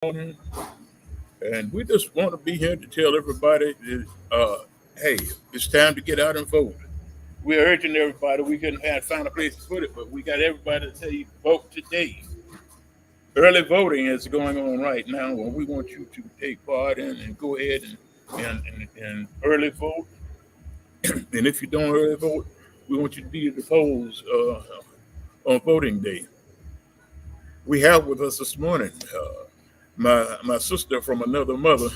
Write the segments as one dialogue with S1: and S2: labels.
S1: morning, and we just want to be here to tell everybody that, hey, it's time to get out and vote. We're urging everybody. We couldn't find a place to put it, but we got everybody to tell you vote today. Early voting is going on right now, and we want you to take part in and go ahead and early vote. And if you don't early vote, we want you to be at the polls on voting day. We have with us this morning my sister from another mother,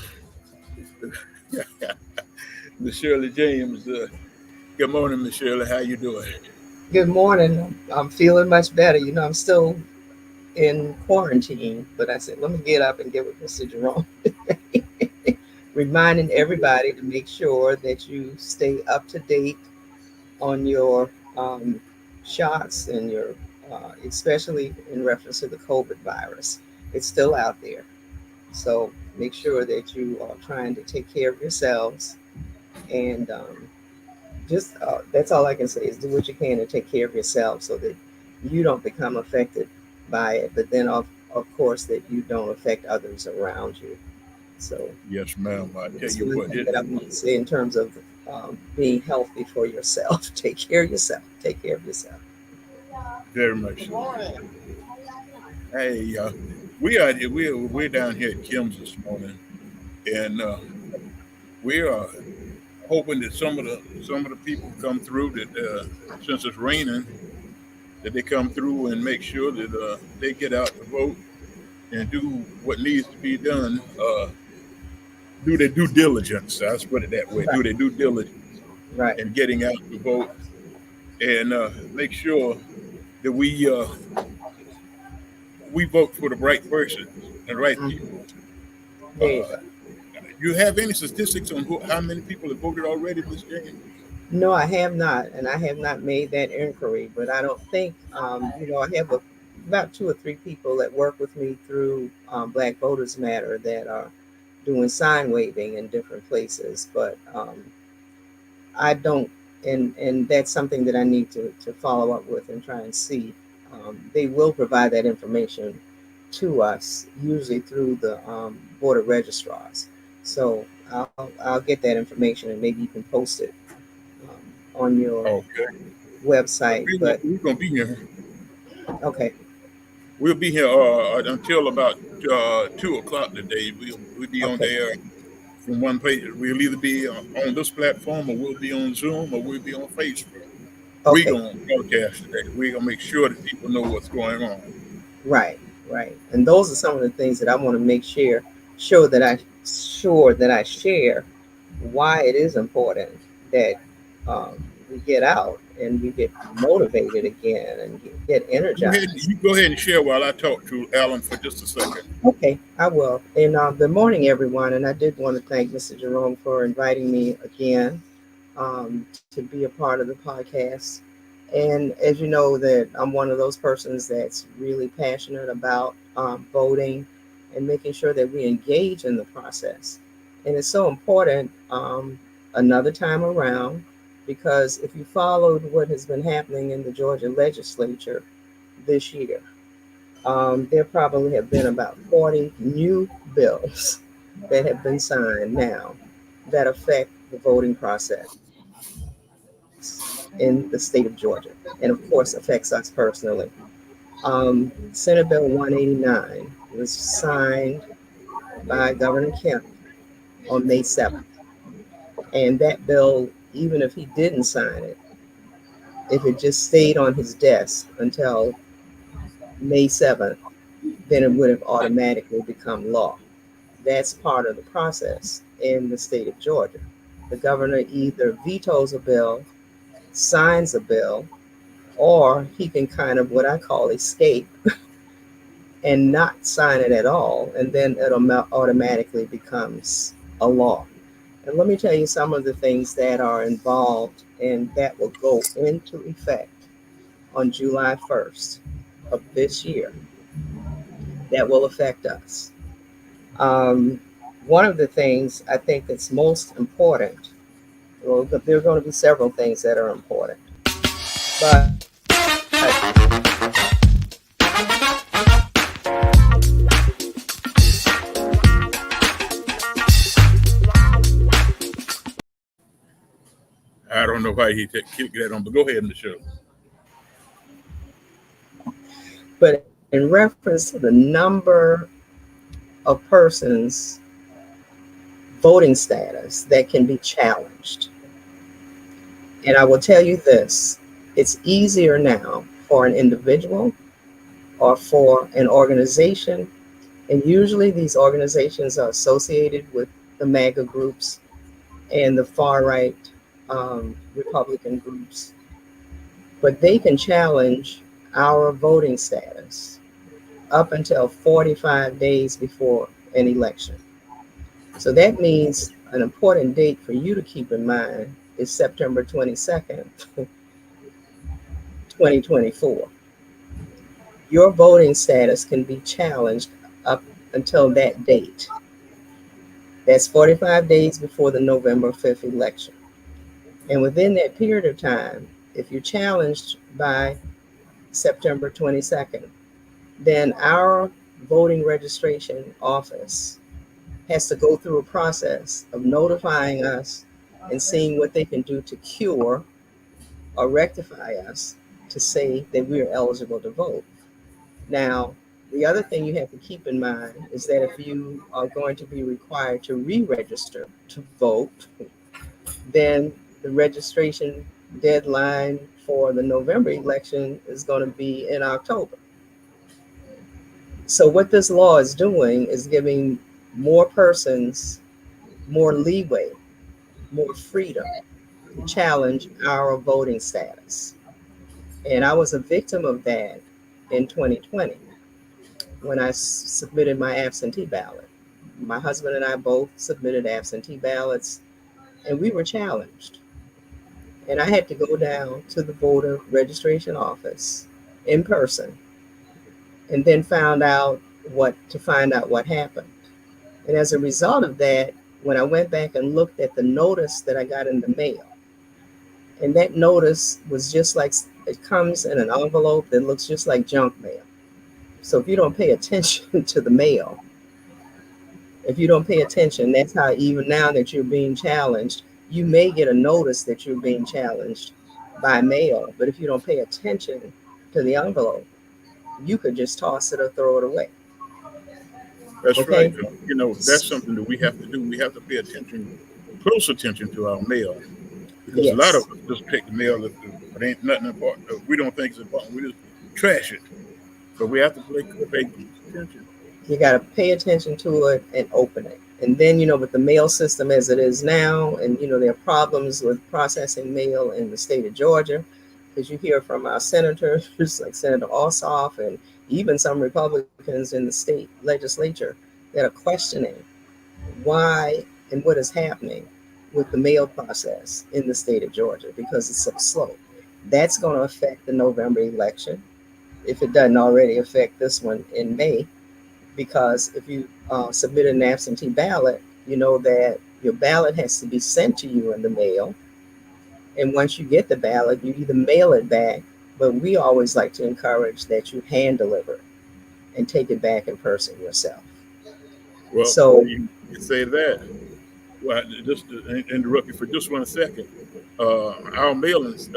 S1: Miss Shirley James. Good morning, Miss Shirley. How you doing?
S2: Good morning. I'm feeling much better. I'm still in quarantine, but I said, let me get up and get with Mr. Jerome, reminding everybody to make sure that you stay up to date on your shots and especially in reference to the COVID virus. It's still out there. So make sure that you are trying to take care of yourselves and just that's all I can say is do what you can to take care of yourself so that you don't become affected by it, but then of course that you don't affect others around you. So
S1: Yes, ma'am. I tell
S2: that's
S1: you
S2: one
S1: what,
S2: thing that I want to say in terms of being healthy for yourself. Take care of yourself. Take care of yourself.
S1: very much so. Hey, we're down here at Kim's this morning, and we are hoping that some of the people come through that since it's raining, that they come through and make sure that they get out to vote and do what needs to be done. Do their due diligence. Let's put it that way.
S2: Right.
S1: Do their due diligence
S2: Right.
S1: in getting out to vote and make sure that we vote for the right person and right
S2: Mhm.
S1: people.
S2: There you
S1: Uh,
S2: go.
S1: you have any statistics on how many people have voted already, Miss James?
S2: No, I have not, and I have not made that inquiry. But I don't think, I have about two or three people that work with me through Black Voters Matter that are doing sign waving in different places. But I don't, and that's something that I need to follow up with and try and see. They will provide that information to us, usually through the board of registrars. So I'll get that information and maybe you can post it on your
S1: Okay. But
S2: website. But
S1: we're gonna be here.
S2: okay,
S1: We'll be here until about 2 o'clock today. We'll be on
S2: okay,
S1: there from one place. We'll either be on this platform, or we'll be on Zoom, or we'll be on Facebook. We're
S2: okay,
S1: gonna broadcast today. We're gonna make sure that people know what's going on.
S2: right, right. And those are some of the things that I want to make sure that I share why it is important that we get out and we get motivated again and get energized.
S1: You go ahead and share while I talk to Alan for just a second.
S2: Okay, I will. And good morning, everyone. And I did want to thank Mr. Jerome for inviting me again to be a part of the podcast. And as you know, that I'm one of those persons that's really passionate about voting and making sure that we engage in the process. And it's so important another time around because if you followed what has been happening in the Georgia legislature this year, there probably have been about 40 new bills that have been signed now that affect the voting process in the state of Georgia, and of course affects us personally. Senate Bill 189 was signed by Governor Kemp on May 7th, and that bill, even if he didn't sign it, if it just stayed on his desk until May 7th, then it would have automatically become law. That's part of the process in the state of Georgia. The governor either vetoes a bill, signs a bill, or he can kind of what I call escape and not sign it at all, and then it automatically becomes a law. And let me tell you some of the things that are involved and that will go into effect on July 1st of this year that will affect us. Um, One of the things I think that's most important, well, there are going to be several things that are important, but
S1: don't know why he kicked that on, but go ahead, Michelle.
S2: But in reference to the number of persons voting status that can be challenged, and I will tell you this, it's easier now for an individual or for an organization, and usually these organizations are associated with the MAGA groups and the far right Republican groups, but they can challenge our voting status up until 45 days before an election. So that means an important date for you to keep in mind is September 22nd, 2024. Your voting status can be challenged up until that date. That's 45 days before the November 5th election. And within that period of time, if you're challenged by September 22nd, then our voting registration office has to go through a process of notifying us and seeing what they can do to cure or rectify us to say that we're eligible to vote. Now, the other thing you have to keep in mind is that if you are going to be required to re-register to vote, then the registration deadline for the November election is going to be in October. So what this law is doing is giving more persons more leeway, more freedom to challenge our voting status. And I was a victim of that in 2020 when I submitted my absentee ballot. My husband and I both submitted absentee ballots, and we were challenged. And I had to go down to the voter registration office in person and then find out what happened. And as a result of that, when I went back and looked at the notice that I got in the mail, and that notice was just like, it comes in an envelope that looks just like junk mail. So if you don't pay attention to the mail, if you don't pay attention, that's how even now that you're being challenged, you may get a notice that you're being challenged by mail. But if you don't pay attention to the envelope, you could just toss it or throw it away.
S1: That's
S2: Okay?
S1: right. You know, that's something that we have to do. We have to pay attention, close attention to our mail. Because a lot of
S2: Yes.
S1: us just pick the mail that ain't nothing important. We don't think it's important. We just trash it. But we have to pay attention.
S2: You got to pay attention to it and open it. And then, with the mail system as it is now, and, there are problems with processing mail in the state of Georgia, because you hear from our senators, like Senator Ossoff, and even some Republicans in the state legislature that are questioning why and what is happening with the mail process in the state of Georgia because it's so slow. That's going to affect the November election, if it doesn't already affect this one in May, because if you submit an absentee ballot, you know that your ballot has to be sent to you in the mail. And once you get the ballot, you either mail it back, but we always like to encourage that you hand deliver and take it back in person yourself.
S1: Well,
S2: So,
S1: you say that. Well, just to interrupt you for just 1 second. Our mailings,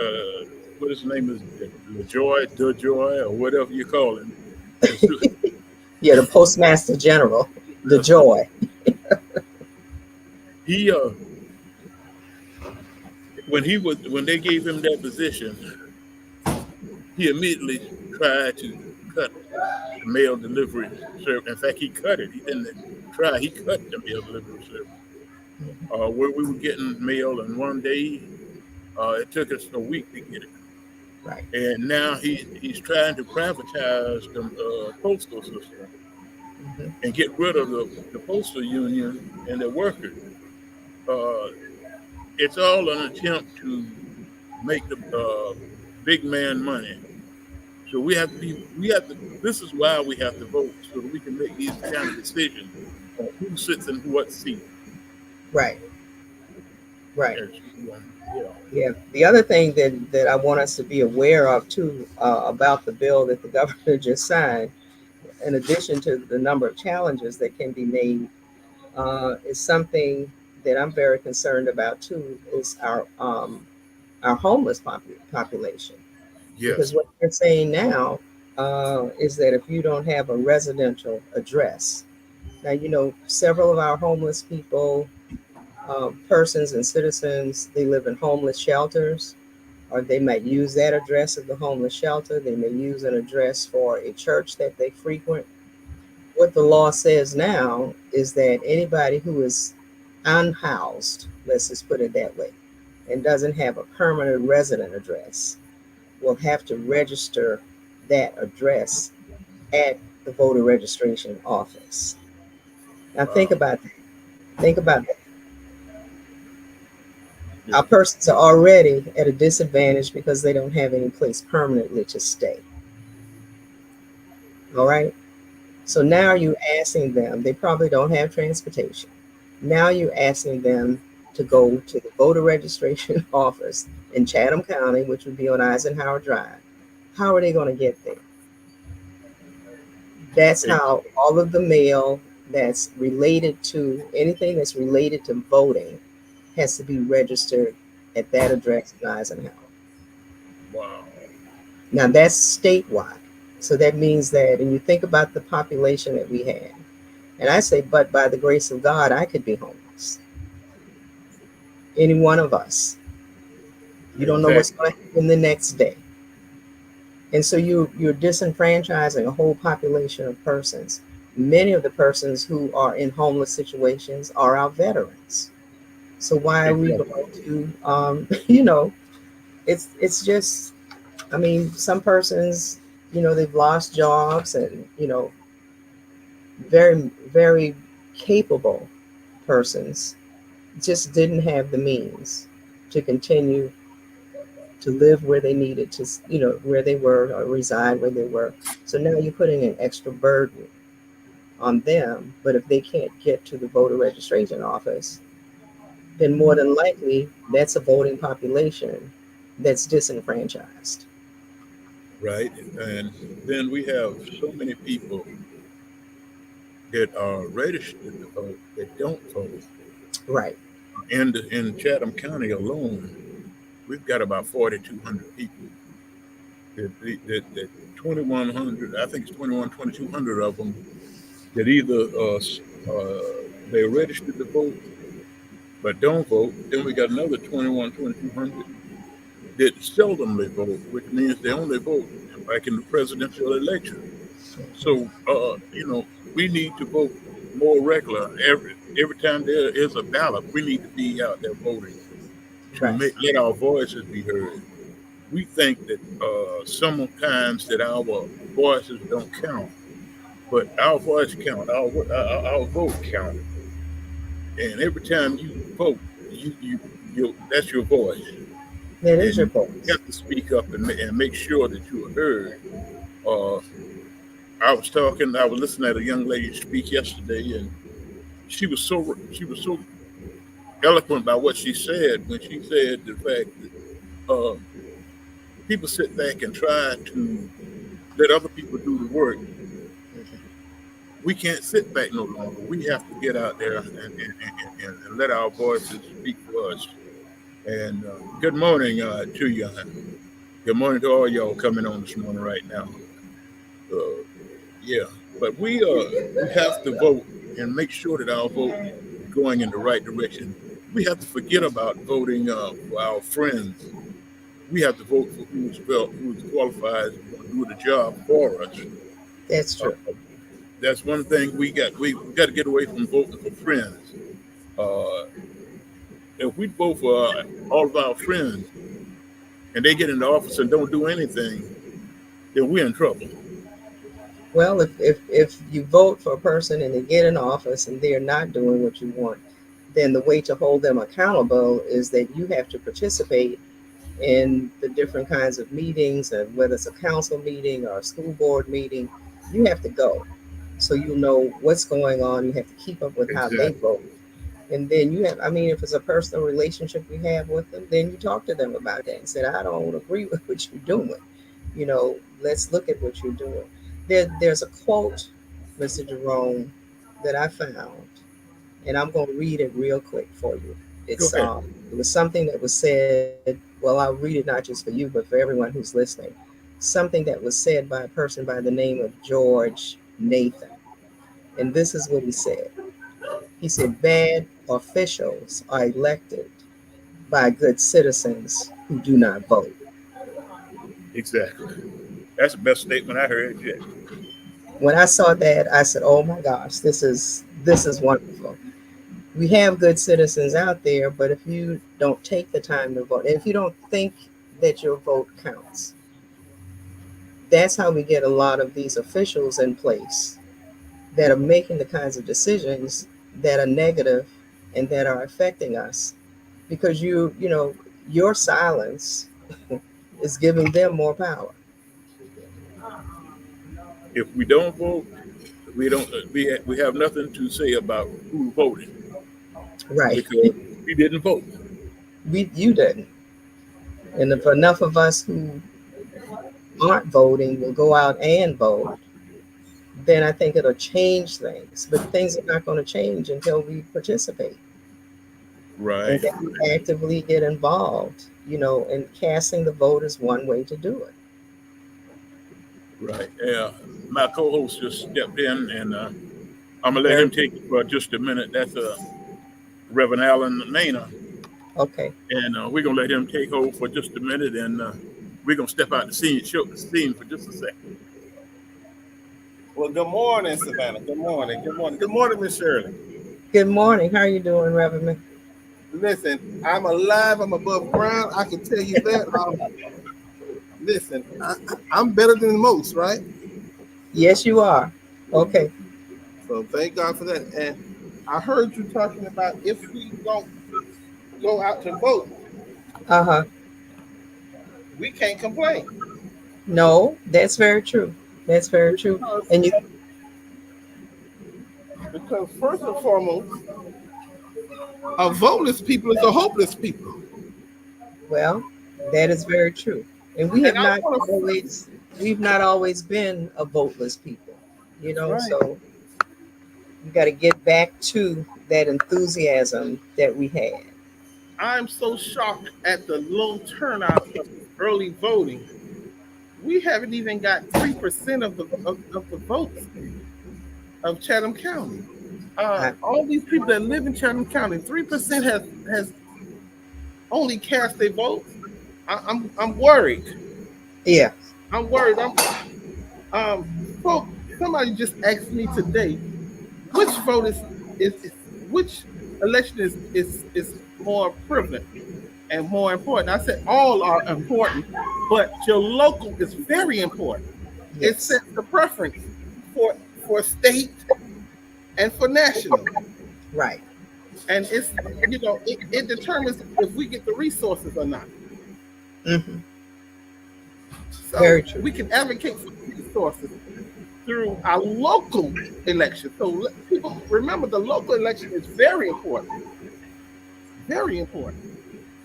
S1: what his name is, DeJoy, or whatever you call him.
S2: yeah, the Postmaster General, DeJoy.
S1: He when they gave him that position, he immediately tried to cut the mail delivery service. In fact, he cut it. He didn't try. He cut the mail delivery service. Where we were getting mail in one day, it took us a week to get it.
S2: Right.
S1: And now he's trying to privatize the postal system and get rid of the postal union and their workers. It's all an attempt to make the big man money. So we have to, this is why we have to vote, so that we can make these kind of decisions on who sits in what seat.
S2: Right. Right.
S1: Yeah.
S2: Yeah. The other thing that I want us to be aware of too, about the bill that the governor just signed, in addition to the number of challenges that can be made, is something that I'm very concerned about too, is our our homeless population. Because
S1: Yes.
S2: what they're saying now is that if you don't have a residential address, now, several of our homeless people, persons and citizens, they live in homeless shelters, or they might use that address of the homeless shelter. They may use an address for a church that they frequent. What the law says now is that anybody who is unhoused, let's just put it that way, and doesn't have a permanent resident address will have to register that address at the voter registration office. Now think
S1: Wow.
S2: about that. Think about that. Our persons are already at a disadvantage because they don't have any place permanently to stay. All right. So now you're asking them, they probably don't have transportation. Now you're asking them to go to the voter registration office in Chatham County, which would be on Eisenhower Drive. How are they going to get there? That's
S1: Ex-
S2: how all of the mail that's related to anything that's related to voting has to be registered at that address in Eisenhower.
S1: Wow.
S2: Now that's statewide. So that means that, and you think about the population that we have, and I say, but by the grace of God, I could be homeless. Any one of us. You don't know what's
S1: Exactly.
S2: going to happen the next day. And so you're disenfranchising a whole population of persons. Many of the persons who are in homeless situations are our veterans. So why are we
S1: Exactly.
S2: going to, it's just, I mean, some persons, they've lost jobs and, very, very capable persons just didn't have the means to continue to live where they needed to, where they were or reside where they were. So now you're putting an extra burden on them. But if they can't get to the voter registration office, then more than likely that's a voting population that's disenfranchised.
S1: Right. And then we have so many people that are registered to vote that don't vote.
S2: Right.
S1: In Chatham County alone, we've got about 4,200 people. That 2,100, I think it's 2,200 of them that either they're registered to vote but don't vote. Then we got another 2,200 that seldomly vote, which means they only vote like in the presidential election. So we need to vote more regular. Every time there is a ballot, we need to be out there voting to
S2: Right.
S1: let our voices be heard. We think that sometimes that our voices don't count, but our voice count, our vote count, and every time you vote, you that's your voice,
S2: That is
S1: and
S2: your
S1: you
S2: voice.
S1: have to speak up and make sure that you are heard. Uh, I was listening to a young lady speak yesterday, and she was so eloquent about what she said when she said the fact that people sit back and try to let other people do the work. We can't sit back no longer. We have to get out there and let our voices speak for us. And good morning to you. Good morning to all y'all coming on this morning right now. Uh, yeah, but we have to vote and make sure that our vote is going in the right direction. We have to forget about voting for our friends. We have to vote for who's qualified and going to do the job for us.
S2: That's
S1: Uh,
S2: true.
S1: that's one thing we got. We got to get away from voting for friends. Uh, if we vote for all of our friends and they get in the office and don't do anything, then we're in trouble.
S2: Well, if you vote for a person and they get in office and they're not doing what you want, then the way to hold them accountable is that you have to participate in the different kinds of meetings, and whether it's a council meeting or a school board meeting, you have to go. So you know what's going on. You have to keep up with how they
S1: Exactly.
S2: vote. And then you have, I mean, if it's a personal relationship you have with them, then you talk to them about that and say, I don't agree with what you're doing. Let's look at what you're doing. There's a quote, Mr. Jerome, that I found, and I'm going to read it real quick for you.
S1: Go
S2: It's
S1: ahead.
S2: it was something that was said well, I'll read it not just for you, but for everyone who's listening. Something that was said by a person by the name of George Nathan. And this is what he said. He said, bad officials are elected by good citizens who do not vote.
S1: Exactly. That's the best statement I heard yet.
S2: When I saw that, I said, oh my gosh, this is wonderful. We have good citizens out there, but if you don't take the time to vote, if you don't think that your vote counts, that's how we get a lot of these officials in place that are making the kinds of decisions that are negative and that are affecting us because your silence is giving them more power.
S1: If we don't vote, we don't. We have nothing to say about who voted
S2: Right.
S1: because we didn't vote.
S2: You didn't. And if enough of us who aren't voting will go out and vote, then I think it'll change things. But things are not going to change until we participate and
S1: Right.
S2: that we actively get involved. And casting the vote is one way to do it.
S1: Right. Yeah. My co-host just stepped in, and I'm gonna let
S2: Very
S1: him take it for just a minute. That's Reverend Allen Maynard,
S2: okay.
S1: and we're gonna let him take hold for just a minute, and we're gonna step out the scene, show the scene for just a second.
S3: Well, good morning, Savannah. Good morning. Good morning. Good morning, Miss Shirley.
S2: Good morning. How are you doing, Reverend?
S3: Listen, I'm alive. I'm above ground. I can tell you that. Listen, I'm better than most, right?
S2: Yes, you are. Okay.
S3: So thank God for that. And I heard you talking about if we don't go out to vote,
S2: Uh-huh.
S3: we can't complain.
S2: No, that's very true. That's very true.
S3: Because,
S2: And you
S3: because first and foremost, a voteless people is a hopeless people.
S2: well, that is very true. And we have
S3: And I
S2: not
S3: want to,
S2: always we've not always been a voteless people,
S3: that's right.
S2: so you got to get back to that enthusiasm that we had.
S3: I'm so shocked at the low turnout of early voting. We haven't even got 3% of the votes of Chatham County.
S2: I,
S3: All these people that live in Chatham County, 3% has only cast their votes. I'm worried.
S2: yeah.
S3: I'm worried. Folk, somebody just asked me today, which vote is which election is more prevalent and more important. I said all are important, but your local is very important. It
S2: Yes.
S3: sets the preference for state and for national.
S2: Right.
S3: And it determines if we get the resources or not.
S2: Hmm.
S3: So
S2: Very true.
S3: we can advocate for resources through our local election. So people remember the local election is very important. Very important.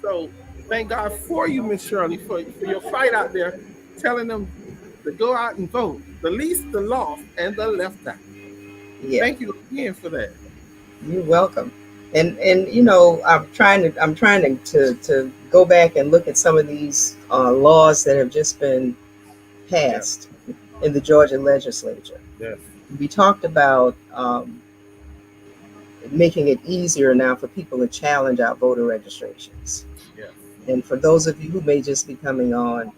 S3: So thank God for you, Miss Shirley, for your fight out there, telling them to go out and vote. The least, the lost, and the left out.
S2: Yeah.
S3: Thank you again for that.
S2: You're welcome. And I'm trying to go back and look at some of these laws that have just been
S3: Yeah.
S2: passed in the Georgia legislature.
S3: Yes.
S2: We talked about making it easier now for people to challenge our voter registrations.
S3: Yes.
S2: And for those of you who may just be coming on,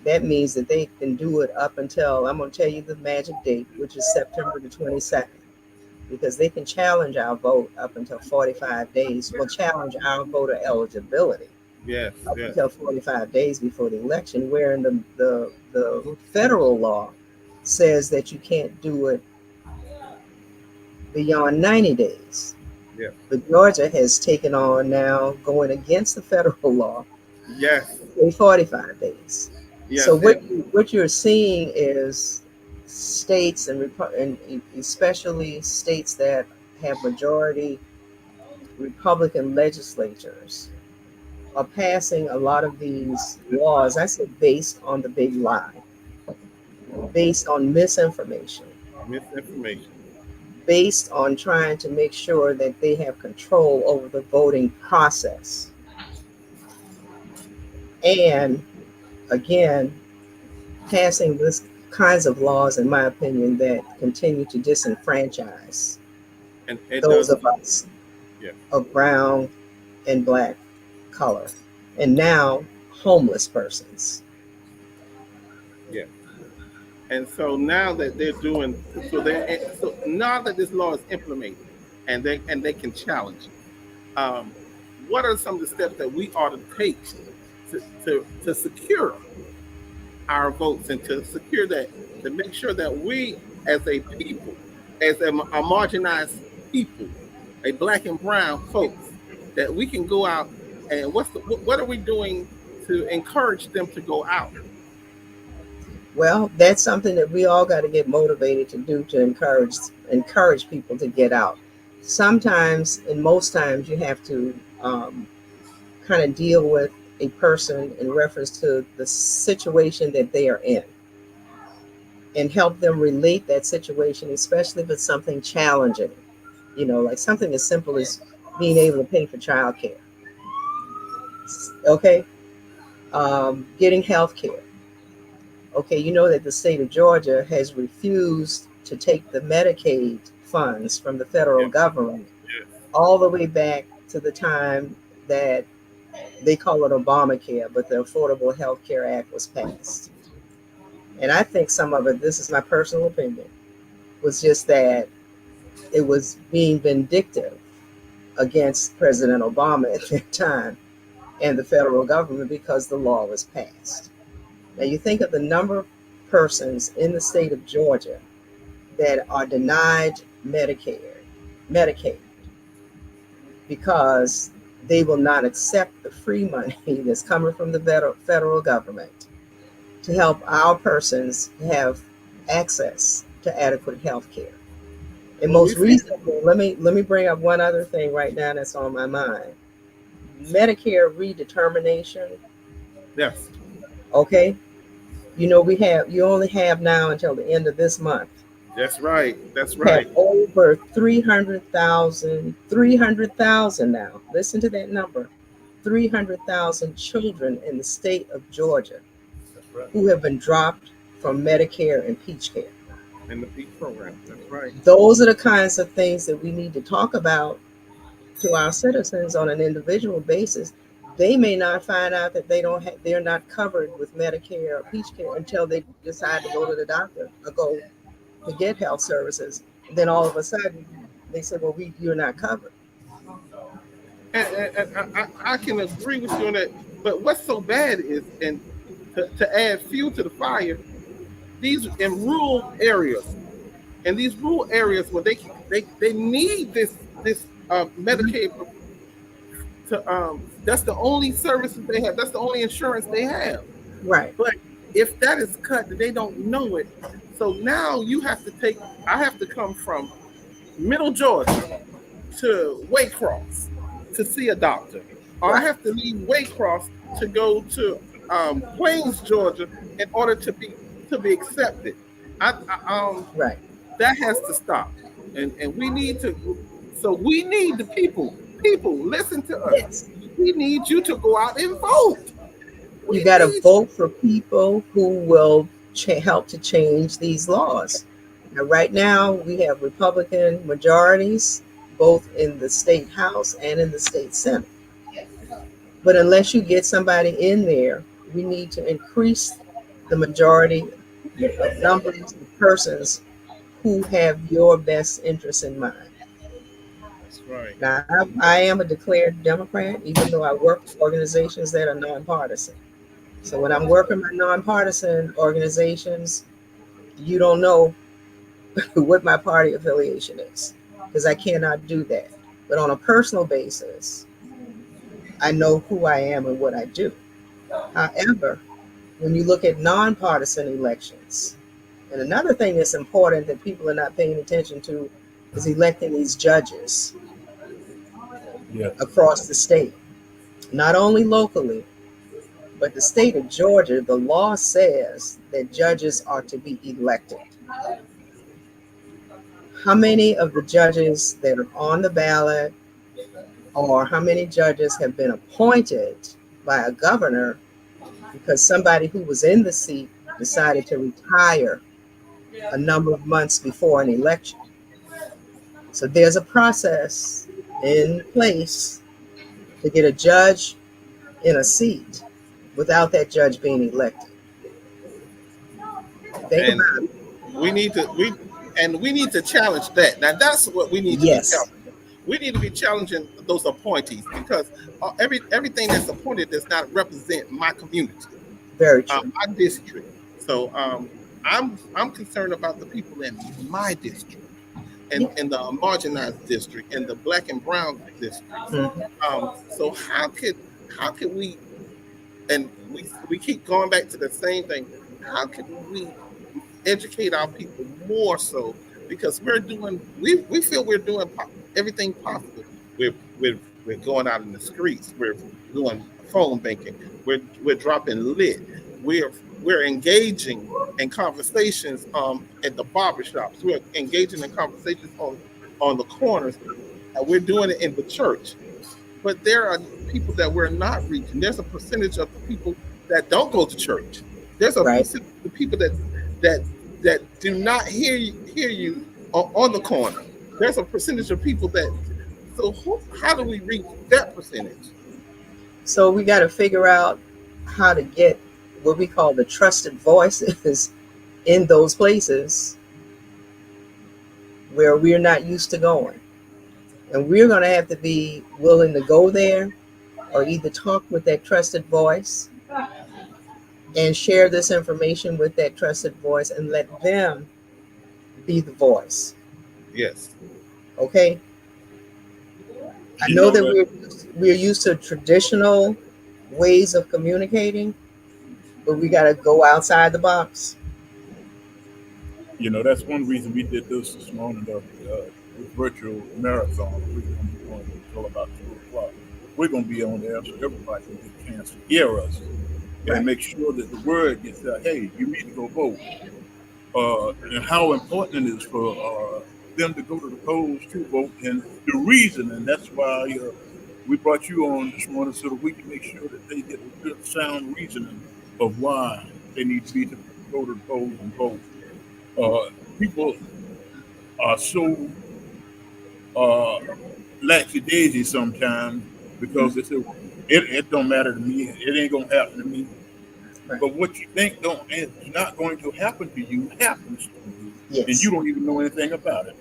S2: that means that they can do it up until, I'm going to tell you the magic date, which is September the 22nd, because they can challenge our vote up until 45 days. Will challenge our voter eligibility
S3: Yes.
S2: up
S3: Yes.
S2: until 45 days before the election, where in the federal law says that you can't do it beyond 90 days.
S3: Yeah.
S2: But Georgia has taken on now going against the federal law
S3: Yes.
S2: in 45 days.
S3: Yes.
S2: So what you're seeing is states and especially states that have majority Republican legislatures are passing a lot of these laws, I said, based on the big lie, based on misinformation,
S3: Misinformation.
S2: based on trying to make sure that they have control over the voting process. And again, passing this kinds of laws, in my opinion, that continue to disenfranchise
S3: And it
S2: those
S3: does.
S2: of us
S3: Yeah.
S2: of brown and black color, and now homeless persons.
S3: Yeah. And so now that they're doing, so now that this law is implemented, and they can challenge it, what are some of the steps that we ought to take to secure our votes and to secure that, to make sure that we as a people, as a marginalized people, a black and brown folks, that we can go out and what are we doing to encourage them to go out?
S2: Well, that's something that we all got to get motivated to do, to encourage people to get out. Sometimes, and most times, you have to kind of deal with a person in reference to the situation that they are in and help them relate that situation, especially if it's something challenging, like something as simple as being able to pay for childcare. Okay. Getting health care. Okay, you know that the state of Georgia has refused to take the Medicaid funds from the federal government all the way back to the time that they call it Obamacare, but the Affordable Health Care Act was passed. And I think some of it, this is my personal opinion, was just that it was being vindictive against President Obama at that time and the federal government because the law was passed. Now you think of the number of persons in the state of Georgia that are denied Medicaid, because they will not accept the free money that's coming from the federal government to help our persons have access to adequate health care. And most recently, let me bring up one other thing right now that's on my mind. Medicare redetermination.
S3: Yes.
S2: Okay. You only have now until the end of this month.
S3: That's right. That's right.
S2: Have over 300,000 now. Listen to that number. 300,000 children in the state of Georgia who have been dropped from Medicare and Peach Care.
S3: In the Peach program. That's right.
S2: Those are the kinds of things that we need to talk about to our citizens on an individual basis. They may not find out that they're not covered with Medicare or Peach Care until they decide to go to the doctor or go to get health services. And then all of a sudden they say, well, you're not covered.
S3: And I can agree with you on that. But what's so bad is, and to add fuel to the fire, these in rural areas, where they need this Medicaid to that's the only services they have. That's the only insurance they have.
S2: Right.
S3: But if that is cut, they don't know it. So now I have to come from Middle Georgia to Waycross to see a doctor, or I have to leave Waycross to go to Plains, Georgia, in order to be accepted.
S2: Right.
S3: That has to stop, and we need to. So we need the people. People, listen to us. Yes. We need you to go out and vote.
S2: You got to vote for people who will help to change these laws. Now, right now, we have Republican majorities, both in the state House and in the state Senate. But unless you get somebody in there, we need to increase the majority of numbers of persons who have your best interests in mind.
S3: Right.
S2: Now, I am a declared Democrat, even though I work with organizations that are nonpartisan. So when I'm working with nonpartisan organizations, you don't know what my party affiliation is, because I cannot do that. But on a personal basis, I know who I am and what I do. However, when you look at nonpartisan elections, and another thing that's important that people are not paying attention to is electing these judges across the state, not only locally, but the state of Georgia. The law says that judges are to be elected. How many of the judges that are on the ballot, or how many judges have been appointed by a governor, because somebody who was in the seat decided to retire a number of months before an election. So there's a process in place to get a judge in a seat without that judge being elected. Think
S3: And
S2: about it.
S3: we need to challenge that. Now that's what we need to be
S2: Yes,
S3: challenging. We need to be challenging those appointees because everything that's appointed does not represent my community,
S2: very true.
S3: my district. So I'm concerned about the people in my district and
S2: Yeah.
S3: in the marginalized district and the black and brown districts.
S2: Mhm.
S3: So how could we, and we keep going back to the same thing. How can we educate our people more so because we feel we're doing everything possible. We're going out in the streets. We're doing phone banking. We're dropping lit. We're engaging in conversations at the barbershops. We're engaging in conversations on the corners. We're doing it in the church. But there are people that we're not reaching. There's a percentage of the people that don't go to church. There's a
S2: Right.
S3: percentage of the people that do not hear you on the corner. There's a percentage of people that. So how do we reach that percentage?
S2: So we got to figure out how to get what we call the trusted voices in those places where we're not used to going. And we're going to have to be willing to go there or either talk with that trusted voice and share this information with that trusted voice and let them be the voice.
S3: Yes.
S2: Okay? I
S1: You
S2: know
S1: know
S2: that
S1: that
S2: we're used to traditional ways of communicating, but we got to go outside the box.
S1: that's one reason we did this morning, this virtual marathon. We're going to be going until about 2 o'clock. We're going to be on there so everybody can get a chance to hear us
S2: Right.
S1: and make sure that the word gets out. Hey, you need to go vote. And how important it is for them to go to the polls to vote, and the reason, and that's why we brought you on this morning so that we can make sure that they get a good sound reasoning of why they need to go to the polls and vote. People are so uh, lackadaisy sometimes because they say, well, it don't matter to me. It ain't gonna happen to me.
S2: Right.
S1: But what you think is not going to happen to you happens to you, and
S2: Yes.
S1: you don't even know anything about it.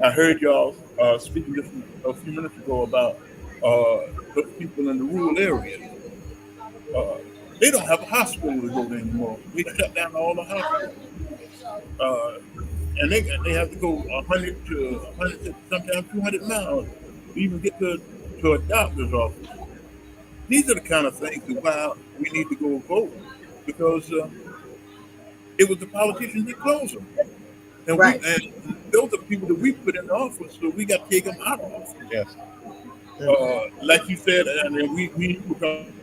S1: I heard y'all speaking just a few minutes ago about those people in the rural areas. Uh, they don't have a hospital to go to anymore. We shut down all the hospitals. Uh, and they have to go 100 to 100 to sometimes 200 miles to even get to a doctor's office. These are the kind of things that why we need to go vote because it was the politicians that closed them,
S2: Right.
S1: and those are people that we put in office, so we got to take them out of office.
S3: Yes.
S1: Like you said, and then we were talking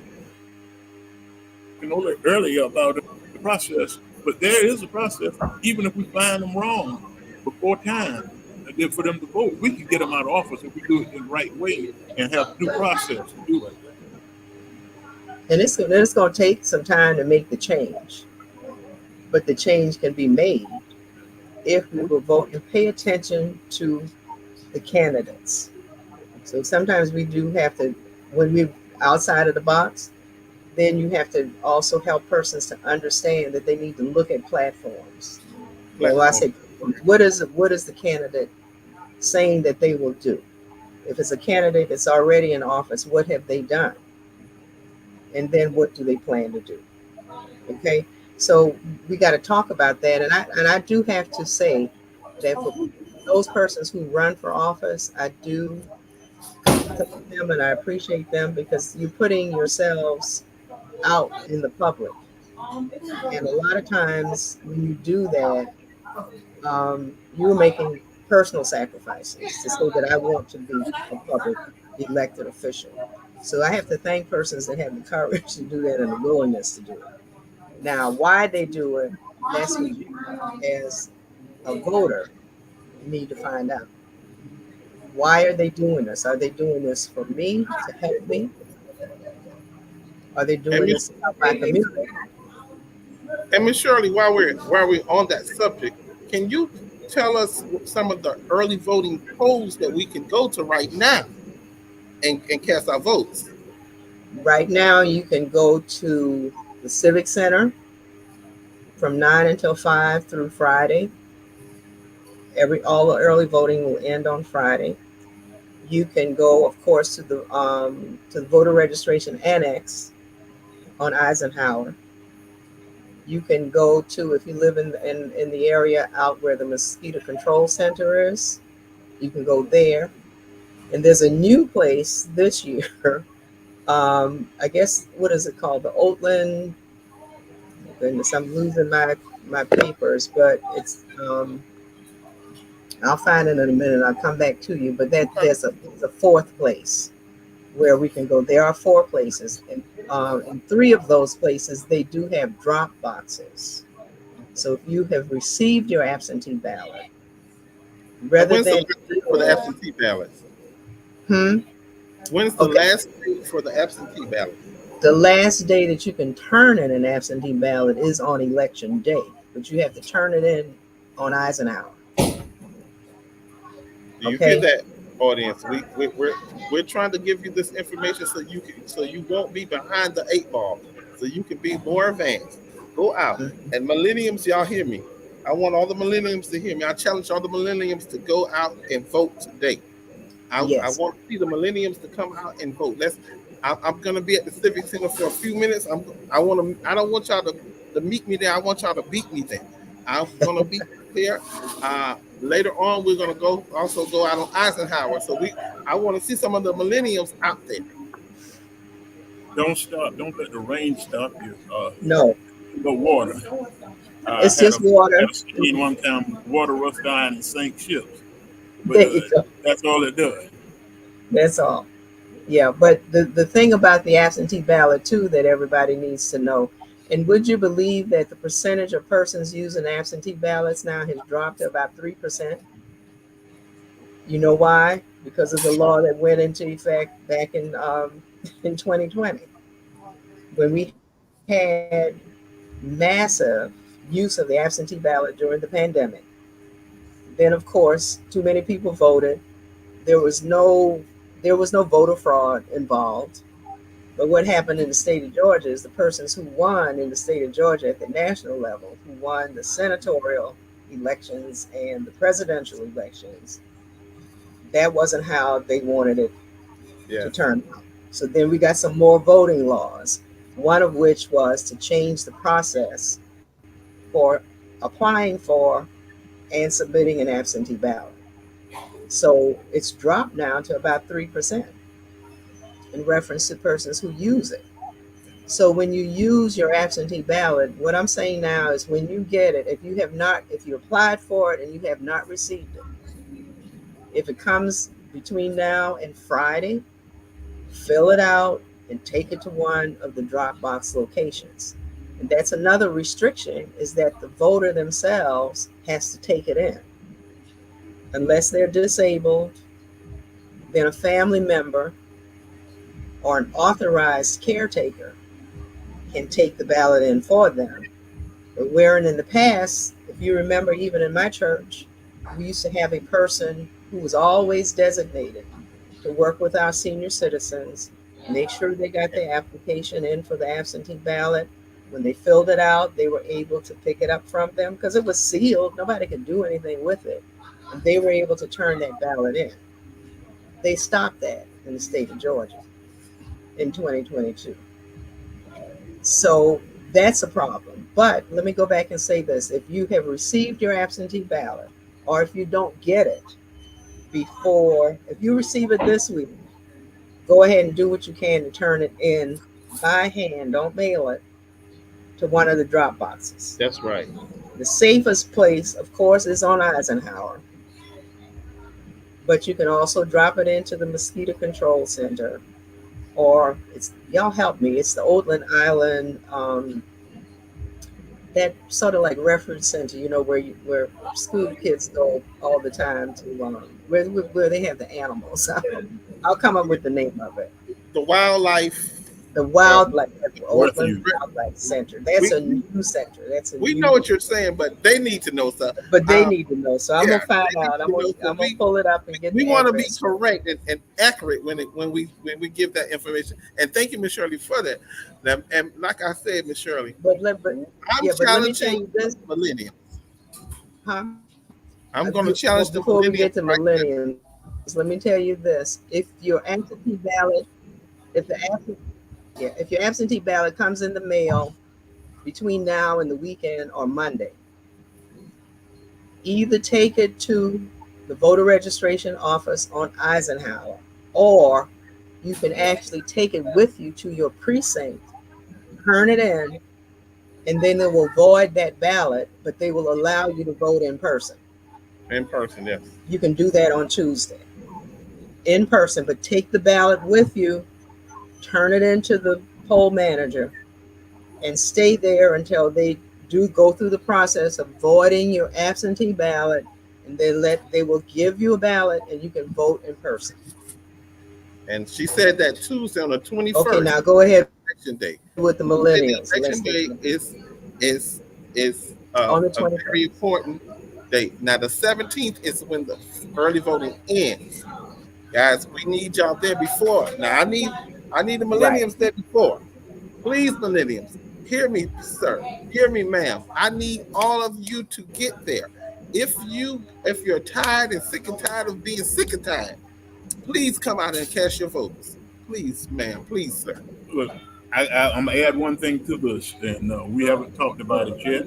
S1: earlier about the process, but there is a process. Even if we find them wrong before time, and then for them to vote, we can get them out of office if we do it in the right way and have due process to do it.
S2: And it's going to take some time to make the change, but the change can be made if we will vote and pay attention to the candidates. So sometimes we do have to, when we're outside of the box, then you have to also help persons to understand that they need to look at platforms. Well, I say, what is the candidate saying that they will do? If it's a candidate that's already in office, what have they done? And then what do they plan to do? Okay, so we got to talk about that. And I do have to say that for those persons who run for office, I do commend them and I appreciate them because you're putting yourselves out in the public. And a lot of times when you do that, you're making personal sacrifices to say that I want to be a public elected official. So I have to thank persons that have the courage to do that and the willingness to do it. Now, why they do it, that's what you as a voter need to find out. Why are they doing this? Are they doing this for me, to help me? Are they
S3: And
S2: doing
S3: Miss
S2: this by community?
S3: and Miss Shirley, while we're on that subject, can you tell us some of the early voting polls that we can go to right now and cast our votes?
S2: Right now, you can go to the Civic Center from 9 until 5 through Friday. All the early voting will end on Friday. You can go, of course, to the voter registration annex on Eisenhower. You can go to, if you live in the area out where the mosquito control center is, you can go there. And there's a new place this year. I guess, what is it called? The Oatland. Goodness, I'm losing my papers, but I'll find it in a minute. I'll come back to you. But
S3: Okay.
S2: there's a fourth place where we can go. There are four places, and in three of those places they do have drop boxes. So if you have received your absentee ballot,
S3: And
S2: rather
S3: when's the
S2: than
S3: last date for the absentee ballots?
S2: hmm,
S3: When's the
S2: okay,
S3: last date for the absentee ballot?
S2: the last day that you can turn in an absentee ballot is on election day, but you have to turn it in on Eisenhower.
S3: Do you hear
S2: Okay.
S3: that, audience? We're trying to give you this information so you won't be behind the eight ball, so you can be more advanced. Go out and millenniums, y'all hear me? I want all the millenniums to hear me. I challenge all the millenniums to go out and vote today. I
S2: Yes.
S3: want to see the millenniums to come out and vote. I'm going to be at the Civic Center for a few minutes. I don't want y'all to meet me there. I want y'all to beat me there. I'm going to be there. Later on, we're going to also go out on Eisenhower. So I want to see some of the millennials out there.
S1: Don't stop. Don't let the rain stop you.
S2: No,
S1: The water.
S2: it's just water.
S1: Had a scene one time, water rush down and sink ships. But
S2: There you go.
S1: that's all it does.
S2: That's all. Yeah, but the thing about the absentee ballot too that everybody needs to know, and would you believe that the percentage of persons using absentee ballots now has dropped to about 3%? You know why? Because of the law that went into effect back in 2020, when we had massive use of the absentee ballot during the pandemic. Then, of course, too many people voted. There was no voter fraud involved. But what happened in the state of Georgia is the persons who won in the state of Georgia at the national level, who won the senatorial elections and the presidential elections, that wasn't how they wanted it to turn out. So then we got some more voting laws, one of which was to change the process for applying for and submitting an absentee ballot. So it's dropped now to about 3% in reference to persons who use it. So when you use your absentee ballot, what I'm saying now is when you get it, if you applied for it and you have not received it, if it comes between now and Friday, fill it out and take it to one of the drop box locations. And that's another restriction, is that the voter themselves has to take it in. Unless they're disabled, then a family member or an authorized caretaker can take the ballot in for them. But wherein in the past, if you remember, even in my church, we used to have a person who was always designated to work with our senior citizens, make sure they got their application in for the absentee ballot. When they filled it out, they were able to pick it up from them because it was sealed. Nobody could do anything with it. And they were able to turn that ballot in. They stopped that in the state of Georgia in 2022. So that's a problem. But let me go back and say this. If you have received your absentee ballot, or if you don't get it if you receive it this week, go ahead and do what you can to turn it in by hand. Don't mail it to one of the drop boxes.
S3: That's right.
S2: The safest place, of course, is on Eisenhower. But you can also drop it into the Mosquito Control Center, or y'all help me. It's the Oatland Island, that sort of like reference center, where school kids go all the time to where they have the animals. I'll come up with the name of it.
S3: The wildlife.
S2: The wildlife. Oakland
S1: Northview.
S2: Outlet Center. That's
S3: We-
S2: a new center. That's a
S3: We
S2: new,
S3: know what you're saying, but they need to know stuff.
S2: but they
S3: um,
S2: need to know. So I'm
S3: yeah,
S2: gonna find
S3: they need
S2: out.
S3: to
S2: I'm
S3: know,
S2: gonna,
S3: so
S2: I'm gonna
S3: we-
S2: pull it up and get
S3: We
S2: the
S3: want to be
S2: address.
S3: correct and accurate when we give that information. And thank you, Miss Shirley, for that. Now, and like I said, Miss Shirley,
S2: But
S3: I'm
S2: but let me tell
S3: challenging
S2: you this,
S3: millennium.
S2: huh?
S3: I'm going to challenge the
S2: Before we
S3: millennium.
S2: get to millennium, let me tell you this: if your absentee ballot, if the absentee, yeah, if your absentee ballot comes in the mail between now and the weekend or Monday, either take it to the voter registration office on Eisenhower, or you can actually take it with you to your precinct, turn it in, and then they will void that ballot, but they will allow you to vote in person.
S3: In person, yes.
S2: You can do that on Tuesday in person, but take the ballot with you, turn it into the poll manager, and stay there until they do go through the process of voiding your absentee ballot, and they will give you a ballot and you can vote in person.
S3: And she said that Tuesday on the 21st,
S2: Okay, now go ahead
S3: election day.
S2: with the millennials. So
S3: Election
S2: let's get
S3: day
S2: to the-
S3: is
S2: On the
S3: a
S2: 21st.
S3: very important date. Now the 17th is when the early voting ends. Guys, we need y'all there before. Now I need the millenniums there before. Please, millenniums, hear me, sir. Hear me, ma'am. I need all of you to get there. If you're tired and sick and tired of being sick and tired, please come out and cast your votes. Please, ma'am. Please, sir.
S1: Look, I'm gonna add one thing to this, and we haven't talked about it yet.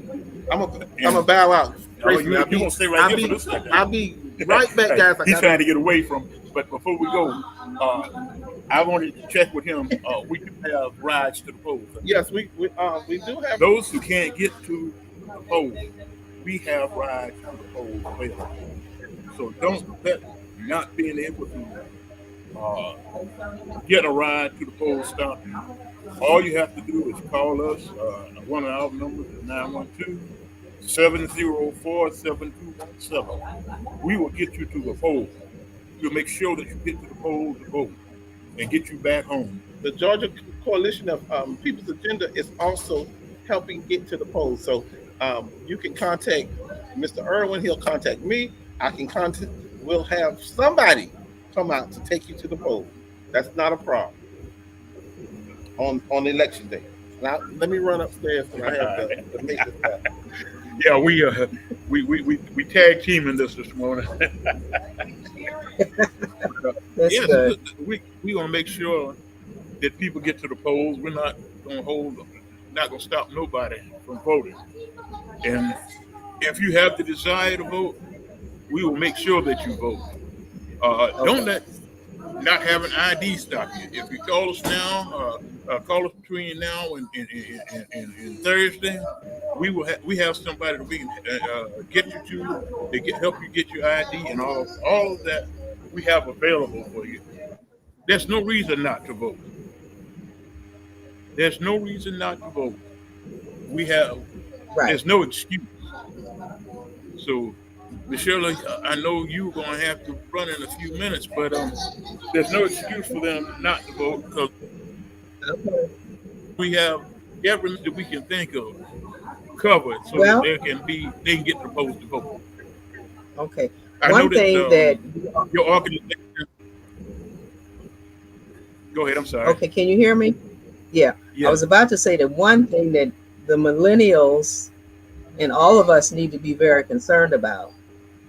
S3: I'm gonna bow out.
S1: Oh, you gonna stay right here for this second?
S3: I'll be right back, guys.
S1: He's trying to get away from. But before we go, I wanted to check with him. We do have rides to the polls.
S3: Yes, we do have.
S1: Those who can't get to the polls, we have rides to the polls available. So don't let not being able to get a ride to the polls stop you. All you have to do is call us. One of our numbers is 912-704-7217. We will get you to the polls. We'll make sure that you get to the polls to vote and get you back home.
S3: The Georgia Coalition of People's Agenda is also helping get to the polls. So you can contact Mr. Irwin. He'll contact me. We'll have somebody come out to take you to the polls. That's not a problem on election day. Now let me run upstairs because I have to make this happen.
S1: Yeah, we tag teaming this morning.
S2: That's
S1: Yes,
S2: good.
S1: we gonna make sure that people get to the polls. We're not gonna stop nobody from voting. And if you have the desire to vote, we will make sure that you vote. Don't let not having ID stop you. If you call us now, call us between now and Thursday, we have somebody that we can get you to. They can help you get your ID and all of that. We have available for you. There's no reason not to vote. There's no reason not to vote.
S2: Right.
S1: There's no excuse. So, Michelle, I know you're going to have to run in a few minutes, but there's no excuse for them not to vote because
S2: Okay.
S1: we have everything that we can think of covered so
S2: Well-
S1: that they can get the polls to vote.
S2: Okay.
S1: I
S2: One
S1: know
S2: thing
S1: that your organization. Go ahead. I'm sorry.
S2: okay, can you hear me? Yeah.
S1: Yeah.
S2: I was about to say that one thing that the millennials and all of us need to be very concerned about.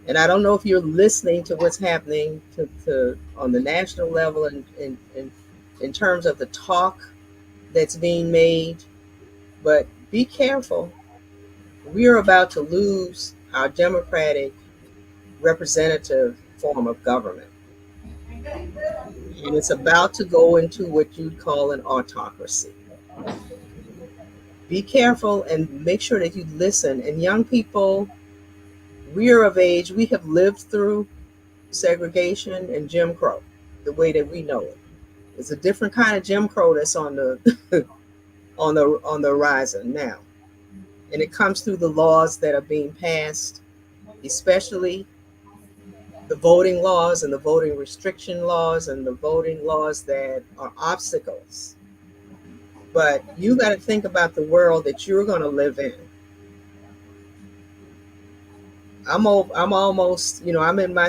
S2: And I don't know if you're listening to what's happening to on the national level and in terms of the talk that's being made, but be careful. We are about to lose our democratic representative form of government. And it's about to go into what you'd call an autocracy. Be careful and make sure that you listen. And young people, we are of age, we have lived through segregation and Jim Crow the way that we know it. It's a different kind of Jim Crow that's on the on the horizon now. And it comes through the laws that are being passed, especially the voting laws and the voting restriction laws and the voting laws that are obstacles. but you got to think about the world that you're going to live in. I'm almost, I'm in my,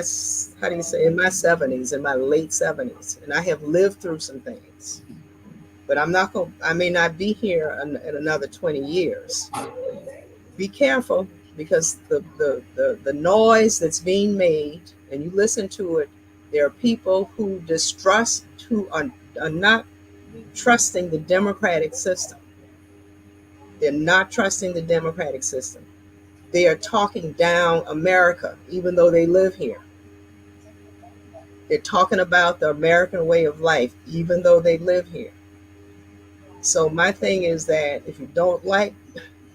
S2: how do you say, in my 70s, in my late 70s, and I have lived through some things. But I may not be here in another 20 years. Be careful, because the noise that's being made, and you listen to it, there are people who are not trusting the democratic system. They're not trusting the democratic system. They are talking down America, even though they live here. They're talking about the American way of life, even though they live here. So my thing is that if you don't like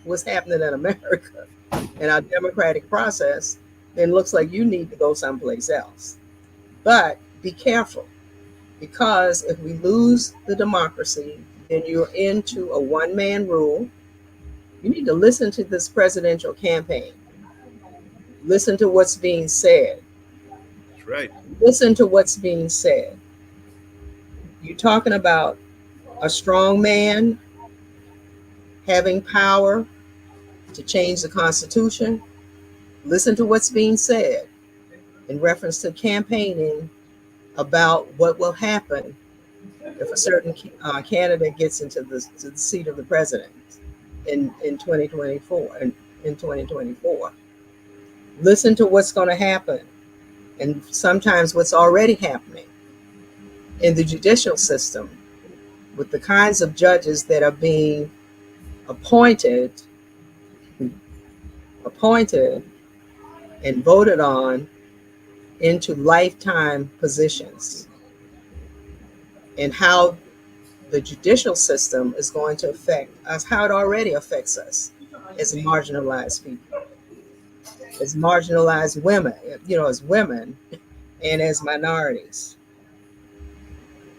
S2: what's happening in America and our democratic process, then it looks like you need to go someplace else. But be careful, because if we lose the democracy, then you're into a one-man rule. You need to listen to this presidential campaign. Listen to what's being said.
S1: That's right.
S2: Listen to what's being said. You're talking about a strong man having power to change the Constitution. Listen to what's being said in reference to campaigning about what will happen if a certain candidate gets into the seat of the president in 2024. In 2024, listen to what's going to happen, and sometimes what's already happening in the judicial system with the kinds of judges that are being appointed and voted on into lifetime positions, and how the judicial system is going to affect us, how it already affects us as marginalized people, as marginalized women, as women and as minorities.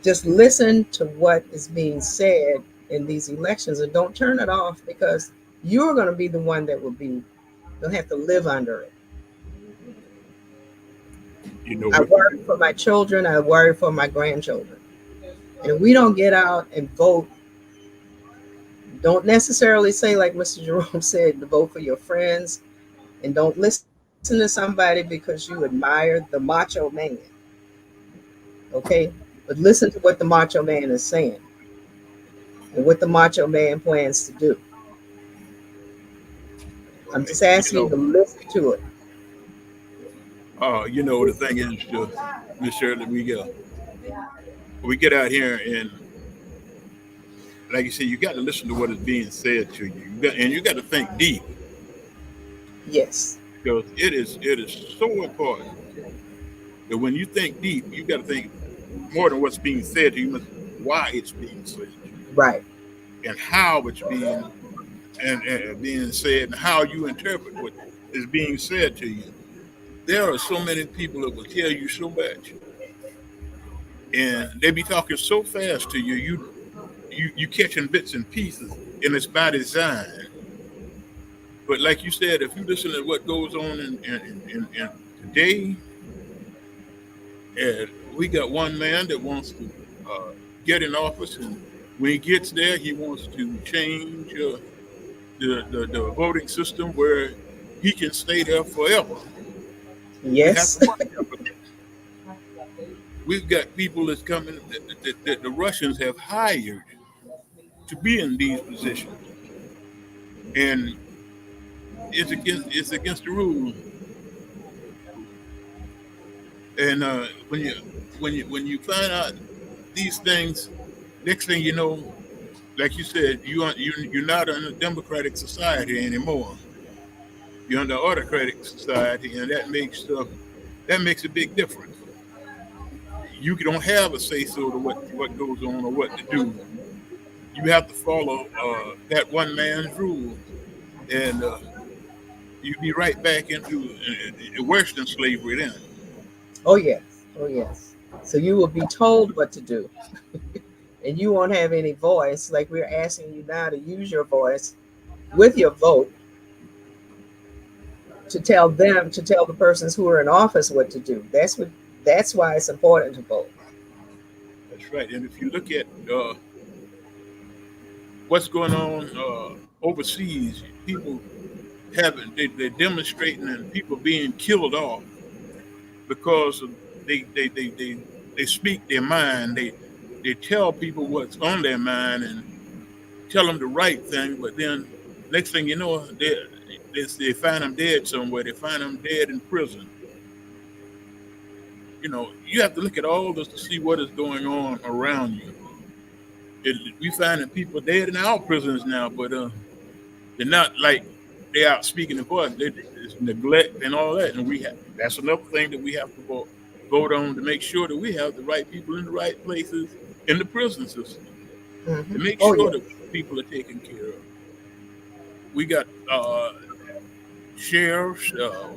S2: Just listen to what is being said in these elections, and don't turn it off, because you're going to be the one that they'll have to live under it. I worry for my children. I worry for my grandchildren. And if we don't get out and vote, don't necessarily say, like Mr. Jerome said, to vote for your friends, and don't listen to somebody because you admire the macho man. Okay? But listen to what the macho man is saying and what the macho man plans to do. I'm just asking you to listen to it.
S1: The thing is, Miss Shirley, we get out here, and like you said, you got to listen to what is being said to you. You got to think deep.
S2: Yes.
S1: Because it is so important that when you think deep, you got to think more than what's being said to you, why it's being said.
S2: Right.
S1: And how it's being said, and how you interpret what is being said to you. There are so many people that will tell you so much, and they be talking so fast to you, you catching bits and pieces, and it's by design. But like you said, if you listen to what goes on in today, and we got one man that wants to get in office, and when he gets there, he wants to change the voting system where he can stay there forever.
S2: Yes.
S1: We've got people that's coming that the Russians have hired to be in these positions, and it's against the rules. And when you find out these things, next thing you know, like you said, you're not in a democratic society anymore. You're in the autocratic society, and that makes a big difference. You don't have a say so to what goes on or what to do. You have to follow that one man's rules, and you'd be right back into worse than slavery then.
S2: Oh yes. So you will be told what to do, and you won't have any voice. Like we're asking you now to use your voice with your vote to tell the persons who are in office what to do. That's why it's important to vote.
S1: That's right. And if you look at what's going on overseas. People they're demonstrating and people being killed off because of they speak their mind. They tell people what's on their mind and tell them the right thing, but then next thing you know, they find them dead somewhere. They find them dead in prison. You know, you have to look at all this to see what is going on around you. We finding people dead in our prisons now, but they're not like they out speaking the voice. It's neglect and all that, and that's another thing that we have to vote on to make sure that we have the right people in the right places in the prison system to make
S2: Oh,
S1: sure
S2: yeah.
S1: that people are taken care of. We got sheriffs,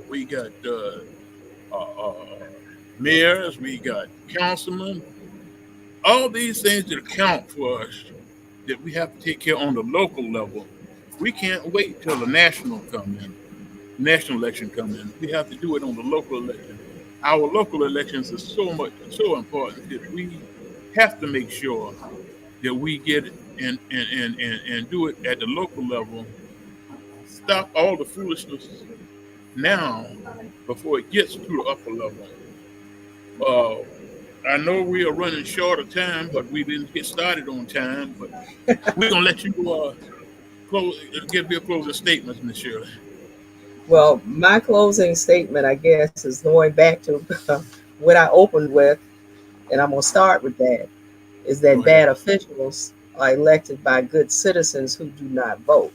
S1: we got uh, mayors, we got councilmen. All these things that account for us that we have to take care on the local level. We can't wait till the national election come in. We have to do it on the local election. Our local elections are so important that we have to make sure that we get it and do it at the local level. Stop all the foolishness now before it gets to the upper level. Uh, I know we are running short of time, but we didn't get started on time. But we're gonna let you give your closing statements, Miss Shirley.
S2: Well, my closing statement, I guess, is going back to what I opened with, and I'm going to start with that, is
S1: Go
S2: that
S1: ahead.
S2: bad officials are elected by good citizens who do not vote.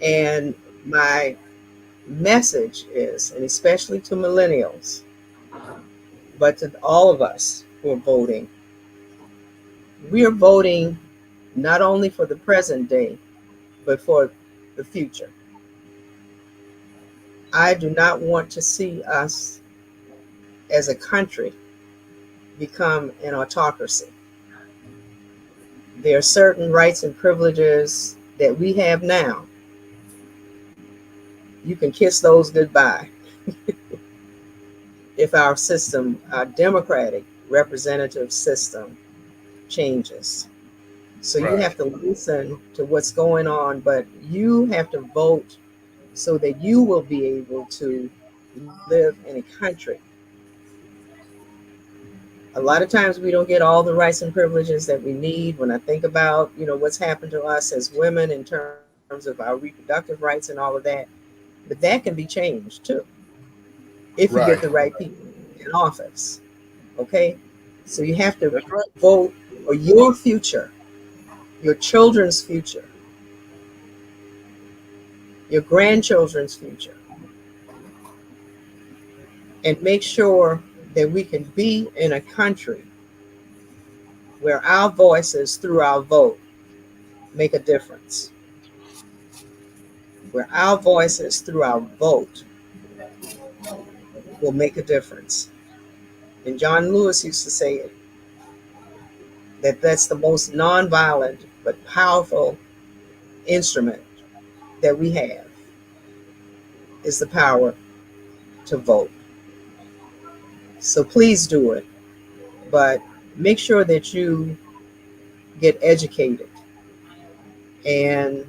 S2: And my message is, and especially to millennials, but to all of us who are voting, we are voting not only for the present day, but for the future. I do not want to see us as a country become an autocracy. There are certain rights and privileges that we have now. You can kiss those goodbye if our system, our democratic representative system, changes. So you
S1: Right.
S2: have to listen to what's going on, but you have to vote so that you will be able to live in a country. A lot of times we don't get all the rights and privileges that we need. When I think about, what's happened to us as women in terms of our reproductive rights and all of that, but that can be changed too if you get
S1: Right.
S2: the right people in office. Okay? So you have to
S1: That's right.
S2: vote for your future, your children's future, your grandchildren's future, and make sure that we can be in a country where our voices through our vote make a difference, where our voices through our vote will make a difference. And John Lewis used to say it, that that's the most nonviolent but powerful instrument that we have is the power to vote. So please do it, but make sure that you get educated. And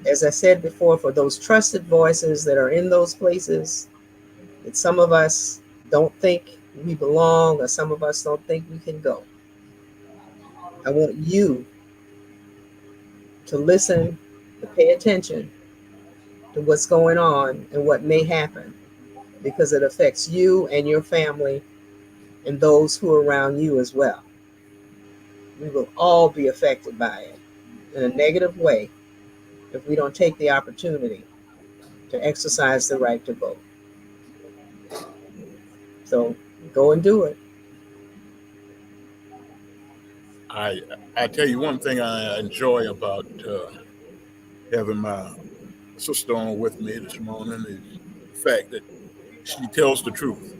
S2: as I said before, for those trusted voices that are in those places that some of us don't think we belong or some of us don't think we can go, I want you to listen, to pay attention to what's going on and what may happen, because it affects you and your family and those who are around you as well. We will all be affected by it in a negative way if we don't take the opportunity to exercise the right to vote. So go and do it.
S1: I tell you one thing I enjoy about having my sister on with me this morning is the fact that she tells the truth.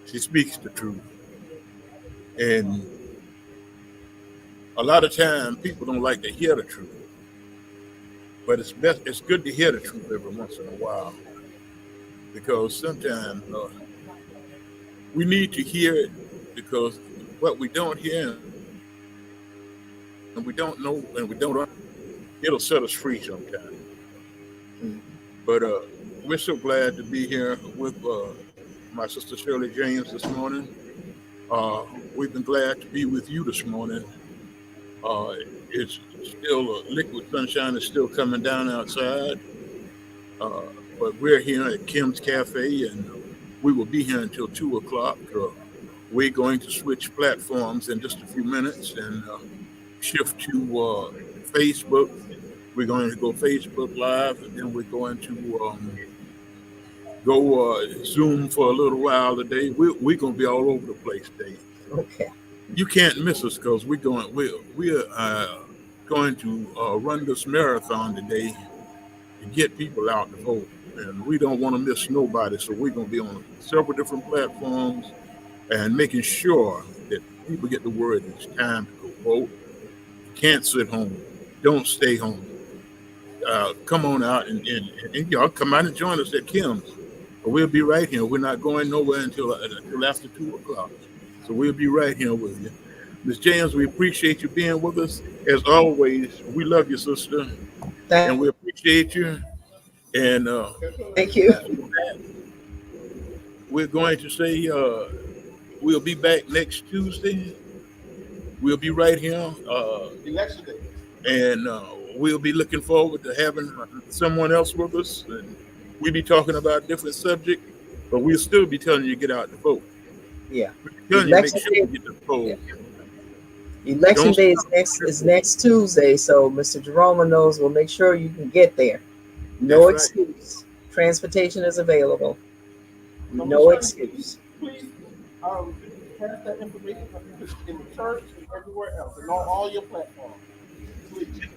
S1: She speaks the truth. And a lot of times people don't like to hear the truth. But it's good to hear the truth every once in a while. Because sometimes we need to hear it because what we don't hear and we don't know, and we don't, it'll set us free sometime.
S2: Mm.
S1: But we're so glad to be here with my sister Shirley James this morning. We've been glad to be with you this morning. It's still liquid sunshine is still coming down outside, but we're here at Kim's Cafe, and we will be here until 2 o'clock. We're going to switch platforms in just a few minutes and shift to Facebook. We're going to go Facebook Live, and then we're going to go Zoom for a little while today. We're going to be all over the place today.
S2: Okay.
S1: You can't miss us because we're going to run this marathon today to get people out to vote, and we don't want to miss nobody. So we're going to be on several different platforms and making sure that people get the word it's time to go vote. You can't sit home. Don't stay home. Come on out and y'all come out and join us at Kim's. We'll be right here. We're not going nowhere until after 2 o'clock. So we'll be right here with you. Ms. James, we appreciate you being with us. As always, we love you, sister. And we appreciate you. And
S2: Thank you.
S1: We're going to say we'll be back next Tuesday. We'll be right here.
S3: Election day.
S1: And we'll be looking forward to having someone else with us. And we'll be talking about different subjects, but we'll still be telling you to get out and vote.
S2: Yeah.
S1: We'll be telling you to make sure you get the vote.
S2: Yeah. Election day is next Tuesday, so Mr. Jerome knows we'll make sure you can get there. No excuse. Transportation is available. No excuse.
S3: Please pass that information in the church and everywhere else and on all your platforms. Please.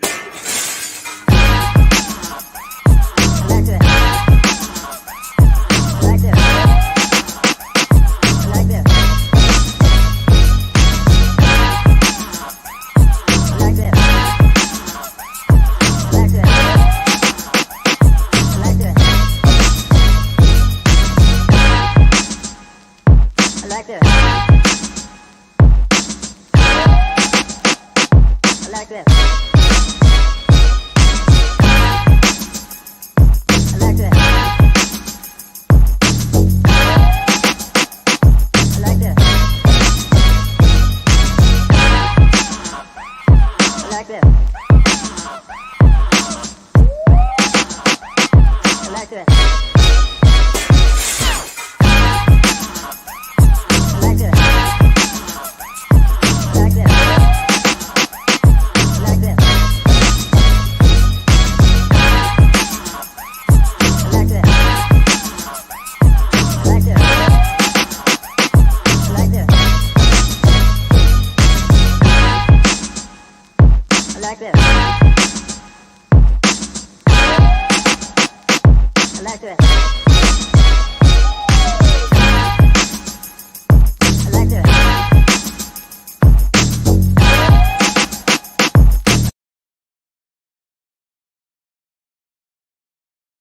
S4: like that.